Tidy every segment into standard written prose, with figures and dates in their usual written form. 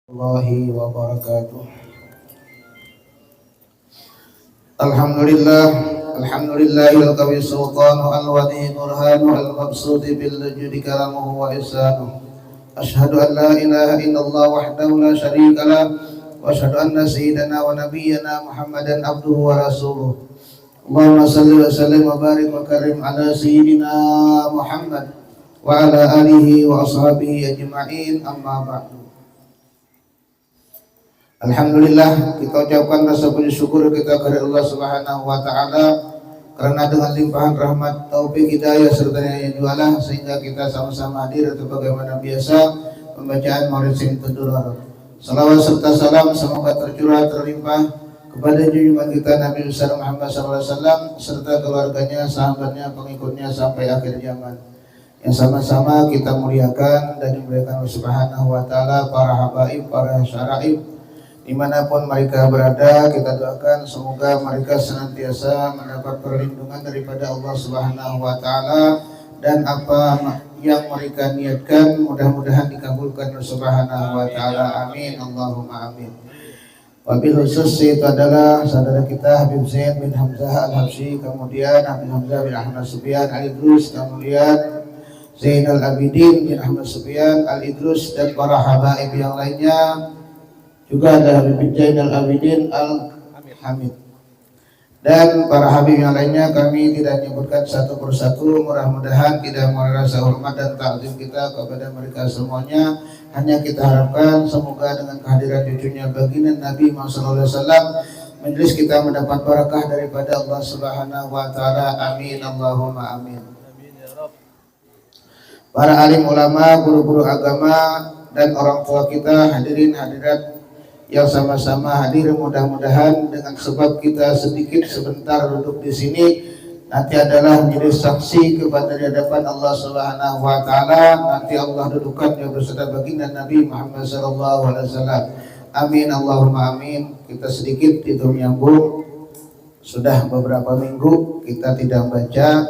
Warahmatullahi wabarakatuh. Alhamdulillahil qawi sultanu al-wadi nurhanu al-mabsudi bil judi karamuhu wa ihsanuhu. Asyhadu an la ilaha illallah wahdahu la syarika lah wa asyhadu anna sayyidana wa nabiyyana Muhammadan abduhu wa rasuluh. Allahumma salli wa sallim wa barik wa karim ala sayyidina Muhammad wa ala alihi wa ashabihi ajma'in, amma ba'du. Alhamdulillah, kita ucapkan rasa puji syukur kita kepada Allah Subhanahu wa taala karena dengan limpahan rahmat, taufik, hidayah serta yang jualah sehingga kita sama-sama hadir atau bagaimana biasa pembacaan Maulid Sayyidina Tadur. Salawat serta salam semoga tercurah terlimpah kepada junjungan kita Nabi besar Muhammad SAW serta keluarganya, sahabatnya, pengikutnya sampai akhir zaman. Yang sama-sama kita muliakan dan dimuliakan Allah Subhanahu wa taala, para habaib, para syaraib dimanapun mereka berada. Kita doakan semoga mereka senantiasa mendapat perlindungan daripada Allah Subhanahu wa taala dan apa yang mereka niatkan mudah-mudahan dikabulkan Allah Subhanahu wa taala. Amin, Allahumma amin. Wabil khusus itu adalah saudara kita Habib Zain bin Hamzah Al-Habsyi, kemudian Habib Hamzah bin Ahmad Sufyan Al-Idrus, kemudian Zainal Abidin bin Ahmad Sufyan Al-Idrus dan para habaib yang lainnya. Juga ada Habib Zainal Abidin Al-Hamid dan para habib yang lainnya. Kami tidak menyebutkan satu persatu, mudah-mudahan tidak merasa hormat dan takzim kita kepada mereka semuanya. Hanya kita harapkan semoga dengan kehadiran cucunya baginda Nabi Muhammad SAW majelis kita mendapat barakah daripada Allah Subhanahu wa taala. Amin, Allahumma amin. Para alim ulama, guru-guru agama dan orang tua kita, hadirin hadirat yang sama-sama hadir, mudah-mudahan dengan sebab kita sedikit sebentar duduk di sini nanti adalah menjadi saksi kepada di hadapan Allah Subhanahu wa taala. Nanti Allah dudukkan bersama baginda Nabi Muhammad sallallahu alaihi wasallam. Amin, Allahumma amin. Kita sedikit itu menyambung, sudah beberapa minggu kita tidak baca,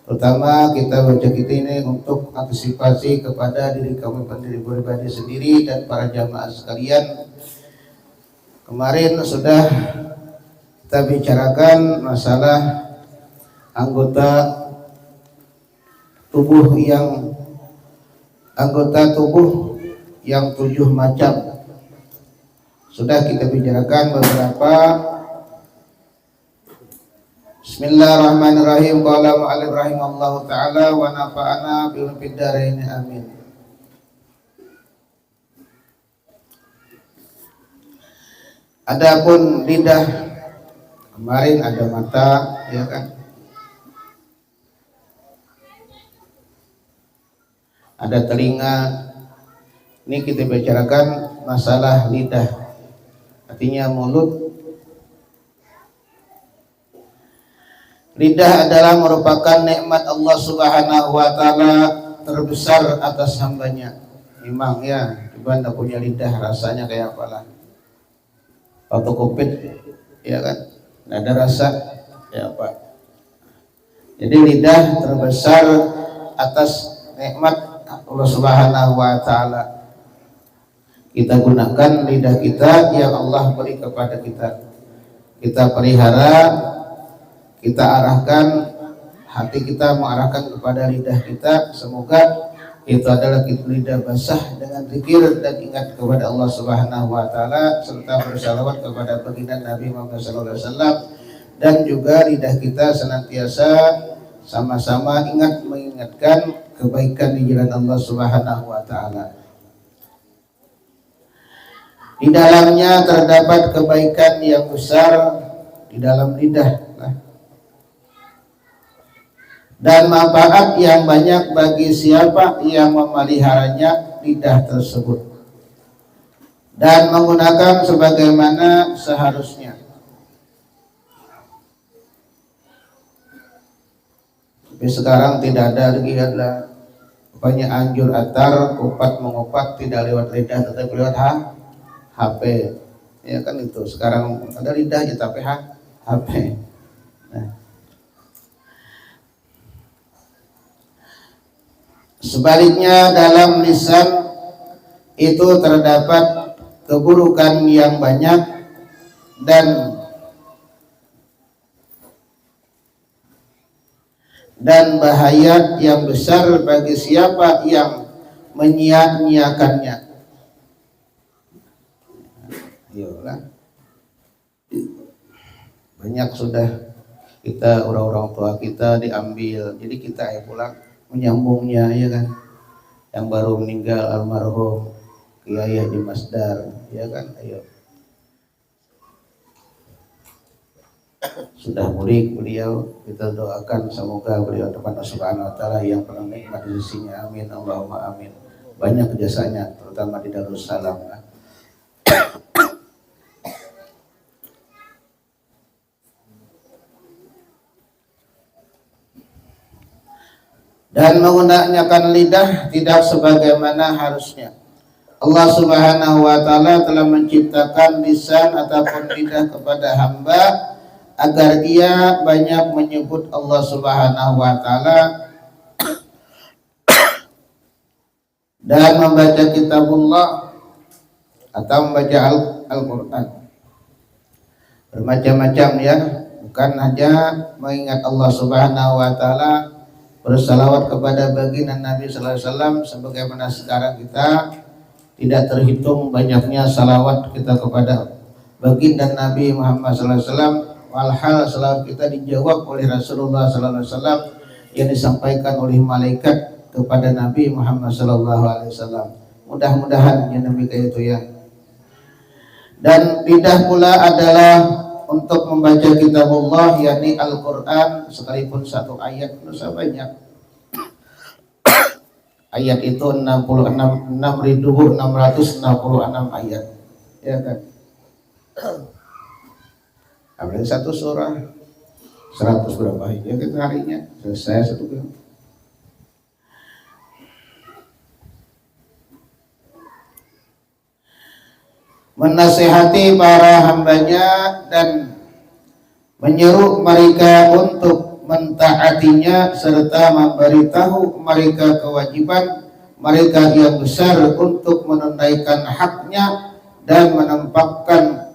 terutama kita baca kita ini untuk antisipasi kepada diri kami pribadi sendiri dan para jamaah sekalian. Kemarin sudah kita bicarakan masalah anggota tubuh yang 7 macam. Sudah kita bicarakan beberapa. Bismillahirrahmanirrahim. Qala mu'allif rahimallahu ta'ala wa nafa'ana bil fid-dharain amin. Adapun lidah, kemarin ada mata, ya kan? Ada telinga. Ini kita bicarakan masalah lidah, artinya mulut. Lidah adalah merupakan nikmat Allah Subhanahu wa taala terbesar atas hambanya. Memang ya, coba anda punya lidah rasanya kayak apalah. Waktu COVID, ya kan, nggak ada rasa, ya Pak. Jadi lidah terbesar atas nikmat Allah Subhanahu wa taala. Kita gunakan lidah kita yang Allah beri kepada kita. Kita pelihara, kita arahkan, hati kita mengarahkan kepada lidah kita. Semoga itu adalah lidah basah dengan zikir dan ingat kepada Allah Subhanahu wa taala serta bersalawat kepada baginda Nabi Muhammad sallallahu alaihi wasallam, dan juga lidah kita senantiasa sama-sama mengingatkan kebaikan di jalan Allah Subhanahu wa taala. Di dalamnya terdapat kebaikan yang besar di dalam lidah dan manfaat yang banyak bagi siapa yang memeliharanya lidah tersebut dan menggunakan sebagaimana seharusnya. Tapi sekarang tidak ada lagi banyak anjur atar kupat mengupat tidak lewat lidah tetapi lewat HP. Ya kan itu. Sekarang ada lidah ya tapi HP. Nah. Sebaliknya dalam lisan itu terdapat keburukan yang banyak dan bahaya yang besar bagi siapa yang menyia-nyiakannya. Ayolah, banyak sudah kita orang-orang tua kita diambil, jadi kita pulang menyambungnya, ya kan? Yang baru meninggal almarhum Kiai Haji Masdar, ya kan? Ayo, sudah murid beliau, kita doakan semoga beliau dapat Allah Subhanahu wa taala yang paling nikmat di sisinya. Amin Allahumma amin. Banyak jasanya terutama di Darussalam. Dan menggunakan lidah tidak sebagaimana harusnya. Allah Subhanahu wa taala telah menciptakan lisan ataupun lidah kepada hamba agar ia banyak menyebut Allah Subhanahu wa taala dan membaca kitabullah atau membaca Al-Qur'an. Bermacam-macam, ya, bukan hanya mengingat Allah Subhanahu wa taala, bersalawat kepada baginda Nabi sallallahu alaihi wasallam, sebagaimana sekarang kita tidak terhitung banyaknya salawat kita kepada baginda Nabi Muhammad sallallahu alaihi wasallam. Walhal salawat kita dijawab oleh Rasulullah sallallahu alaihi wasallam yang disampaikan oleh malaikat kepada Nabi Muhammad sallallahu alaihi wasallam. Mudah-mudahan yang demikian itu, ya. Dan lidah pula adalah untuk membaca kitabullah, yakni Al-Quran, sekalipun satu ayat dosa banyak. Ayat itu 6.666 ayat, ya kan? Apalagi satu surah 100 berapa ya kita harinya selesai satu kali. Menasihati para hambanya dan menyeru mereka untuk mentaatinya serta memberitahu mereka kewajiban mereka yang besar untuk menunaikan haknya dan menempatkan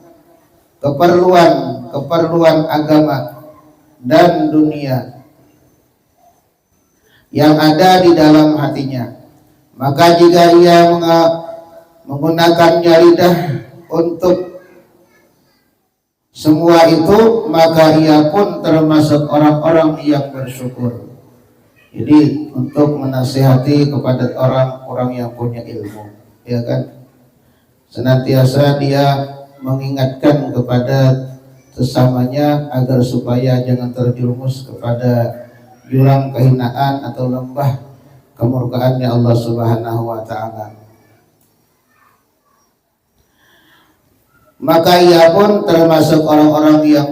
keperluan agama dan dunia yang ada di dalam hatinya. Maka jika ia menggunakannya lidah untuk semua itu, maka ia pun termasuk orang-orang yang bersyukur. Jadi untuk menasihati kepada orang-orang yang punya ilmu, ya kan, senantiasa dia mengingatkan kepada sesamanya agar supaya jangan terjerumus kepada jurang kehinaan atau lembah kemurkaannya Allah Subhanahu wa taala. Maka ia pun termasuk orang-orang yang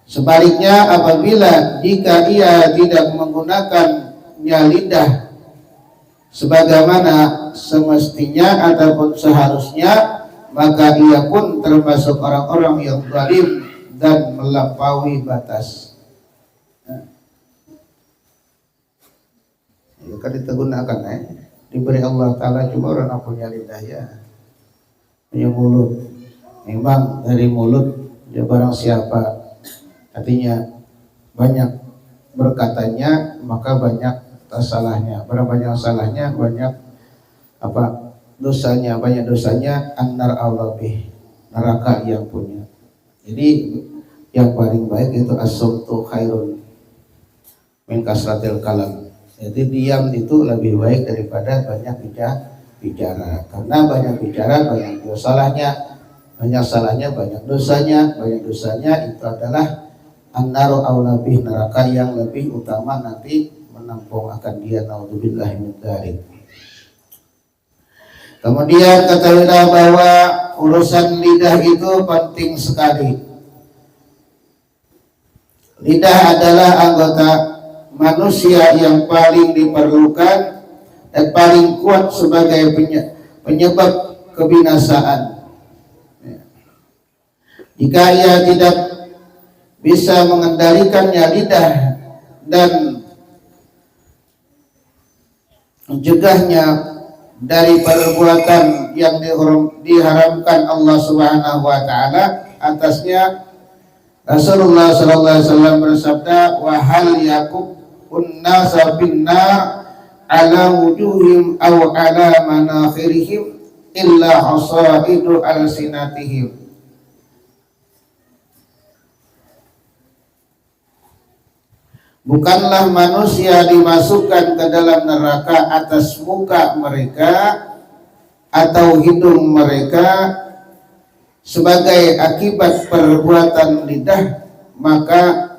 sebaliknya, apabila jika ia tidak menggunakannya lidah sebagaimana semestinya ataupun seharusnya, maka ia pun termasuk orang-orang yang zalim dan melampaui batas. Ya kan digunakan, diberi Allah Ta'ala cuma orang punya lidah, ya, punya mulut. Memang dari mulut ya barang siapa artinya banyak berkatanya maka banyak salahnya. Berapa banyak salahnya banyak dosanya, banyak dosanya annar aulabih, neraka yang punya. Jadi yang paling baik itu as-sumtu khairun min kasratil kalam. Jadi diam itu lebih baik daripada banyak bicara. Karena banyak bicara banyak salahnya, banyak salahnya banyak dosanya. Banyak dosanya itu adalah annaru aulabih, neraka yang lebih utama nanti menampung akan dia. Naudzubillah min dzalik. Kemudian ketahuilah bahwa urusan lidah itu penting sekali. Lidah adalah anggota manusia yang paling diperlukan dan paling kuat sebagai penyebab kebinasaan. Jika ia tidak bisa mengendalikannya lidah dan mencegahnya dari perbuatan yang diharamkan Allah Subhanahu wa taala atasnya. Rasulullah sallallahu alaihi wasallam bersabda, wa hal yakubun nasa binnar ala wujuhim aw ala manakhirihim illa hasaidu alsinatihim. Bukanlah manusia dimasukkan ke dalam neraka atas muka mereka atau hidung mereka sebagai akibat perbuatan lidah, maka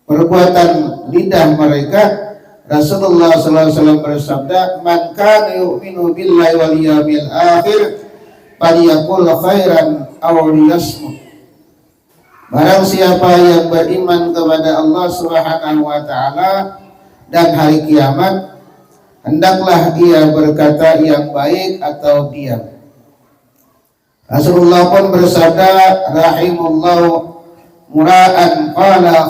perbuatan lidah mereka. Rasulullah SAW bersabda, man kana yu'minu billahi wal yawmil akhir falyaqul khairan aw liyasmut. Barang siapa yang beriman kepada Allah Subhanahu wa taala dan hari kiamat, hendaklah ia berkata yang baik atau diam. Rasulullah pun bersabda, rahimullahu mura'an qala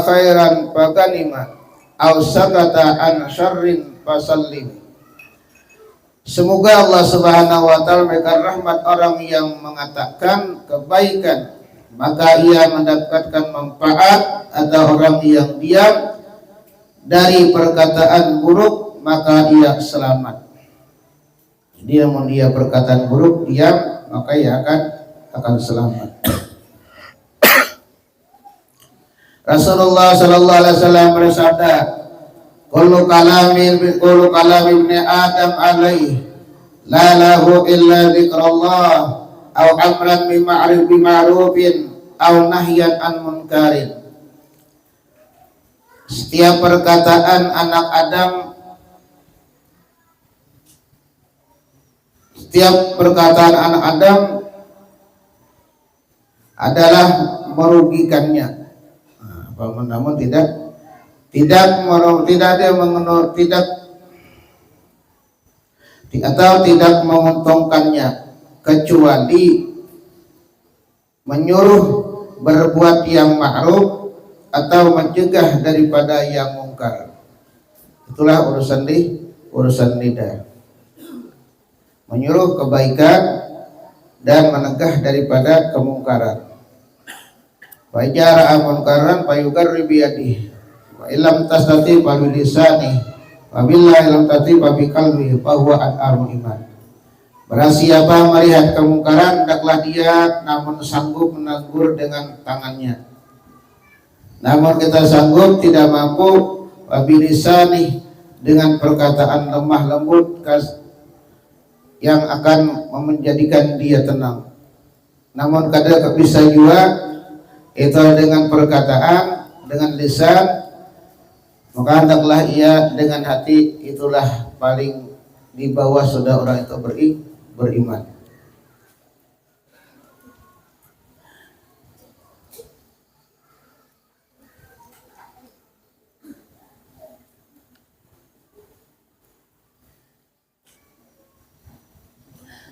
khairan faganima aw sakata an syarrin fasallim. Semoga Allah Subhanahu wa taala memberikan rahmat orang yang mengatakan kebaikan maka ia mendapatkan manfaat, atau orang yang diam dari perkataan buruk maka ia selamat. Dia perkataan buruk, diam, maka ia akan selamat. Rasulullah sallallahu alaihi wasallam bersabda, kullu kalami ibni Adam alaihi la lahu illa dzikrullah aw amran bima'rufin aw nahyan an munkarin. Setiap perkataan anak Adam adalah merugikannya. Namun tidak menguntungkannya, kecuali menyuruh berbuat yang ma'ruf atau mencegah daripada yang mungkar. Itulah urusan lidah. Menyuruh kebaikan dan menegah daripada kemungkaran. Wa jara'a munkaran fayugarri biyadihi wa illam tastati fa bilisani wa billahi lam tastati fa biqalbihi fa huwa al-amul iman. Barang siapa melihat kemungkaran, hendaklah dia namun sanggup menegur dengan tangannya. Namun kita sanggup tidak mampu, wa bilisani dengan perkataan lemah lembut yang akan menjadikan dia tenang. Namun kadang bisa juga itu dengan perkataan, dengan lisan, maka hendaklah ia dengan hati. Itulah paling di bawah sudah orang itu beriman.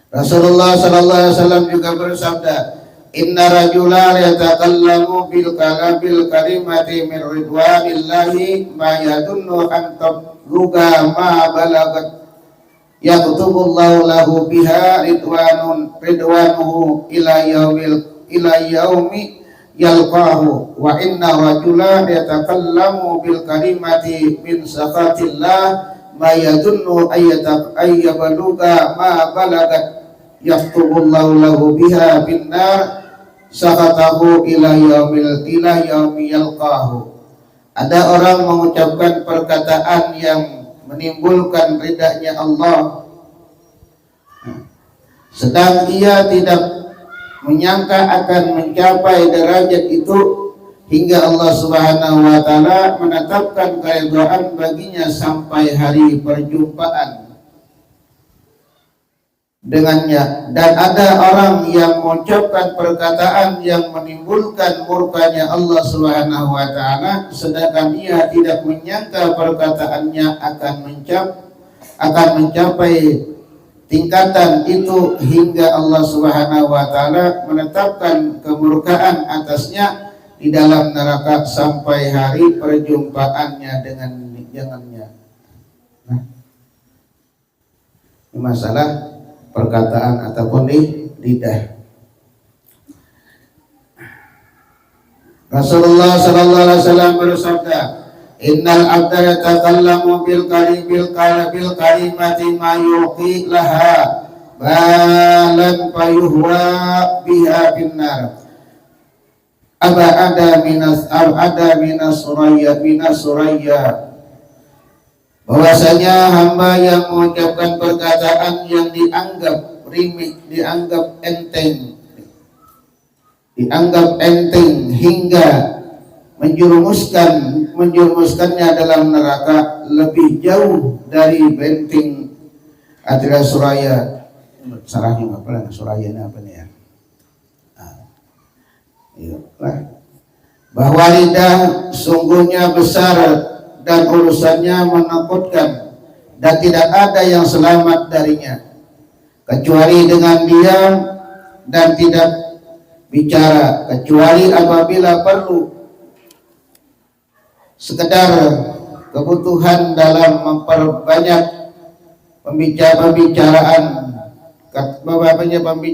Rasulullah sallallahu alaihi wasallam juga bersabda, inna rajulan yatakallamu bil kalimati min ridwanillahi ma yadunnu an tabluga ma balagat yaktubullahu lahu biha ridwanuhu ila yaumi yalqahu wa inna rajulan yatakallamu bil kalimati min sakhatillah ma yadunnu ayyabaluga ma balagat yaktubullahu lahu biha binnar sakhatahu ila yaumi yalqahu. Ada orang mengucapkan perkataan yang menimbulkan ridanya Allah, sedang ia tidak menyangka akan mencapai derajat itu hingga Allah Subhanahu wa taala menetapkan keridhaan baginya sampai hari perjumpaan dengannya. Dan ada orang yang mengucapkan perkataan yang menimbulkan murkanya Allah Subhanahu wa taala, sedangkan ia tidak menyangka perkataannya akan mencapai tingkatan itu hingga Allah Subhanahu wa taala menetapkan kemurkaan atasnya di dalam neraka sampai hari perjumpaannya dengan jangannya. Nah, ini masalah perkataan ataupun di lidah. Rasulullah sallallahu alaihi wasallam bersabda, "Innal abda yatakallamu bil kalimati ma yuqi laha balan fayuhwa biha binnar. Ada minas suraya." Bahwasanya hamba yang mengucapkan perkataan yang dianggap remeh, dianggap enteng hingga menjerumuskannya dalam neraka lebih jauh dari benteng Adra Suraya. Sarahnya apa lah? Suraya ini apa nih ya? Bahwa lidah sungguhnya besar dan urusannya menakutkan, dan tidak ada yang selamat darinya kecuali dengan diam dan tidak bicara kecuali apabila perlu, sekedar kebutuhan dalam memperbanyak pembicaraan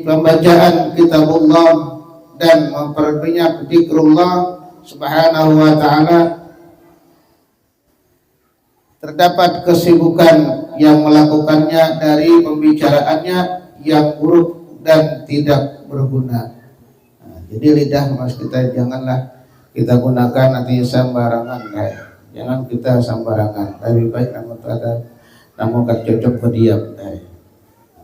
pembacaan kitabullah dan memperbanyak zikrullah subhanahu wa ta'ala. Terdapat kesibukan yang melakukannya dari pembicaraannya yang buruk dan tidak berguna. Jadi lidah mas kita janganlah kita gunakan nanti sembarangan, jangan kita sembarangan. Lebih baik namun kan cocok berdiam,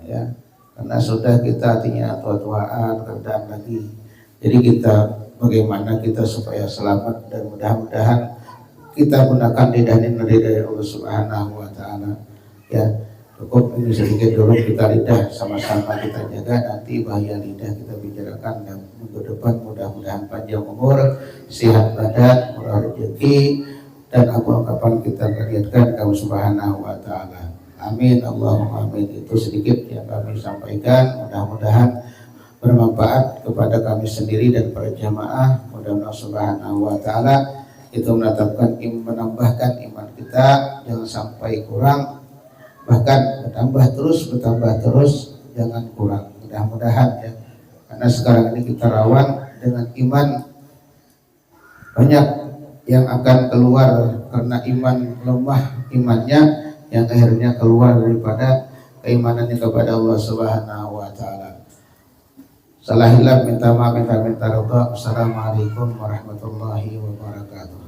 ya, karena sudah kita artinya tua-tuaan keadaan lagi. Jadi kita bagaimana kita supaya selamat, dan mudah-mudahan kita gunakan lidah ini dari Allah Subhanahu wa Ta'ala. Ya, cukup ini sedikit dulu kita lidah sama-sama kita jaga. Nanti bahaya lidah kita bicarakan dan minggu depan mudah-mudahan panjang umur, sehat badan, murah rezeki, dan apa-apa kita niatkan Allah Subhanahu wa Ta'ala. Amin, Allahumma amin. Itu sedikit yang kami sampaikan, mudah-mudahan bermanfaat kepada kami sendiri dan para jamaah. Mudah-mudahan Subhanahu wa Ta'ala itu menambahkan iman kita, jangan sampai kurang, bahkan bertambah terus, jangan kurang. Mudah-mudahan ya, karena sekarang ini kita rawan dengan iman, banyak yang akan keluar karena iman lemah imannya, yang akhirnya keluar daripada keimanannya kepada Allah Subhanahu wa Ta'ala. Salah hilaf minta maaf, minta ridha. Assalamualaikum warahmatullahi wabarakatuh.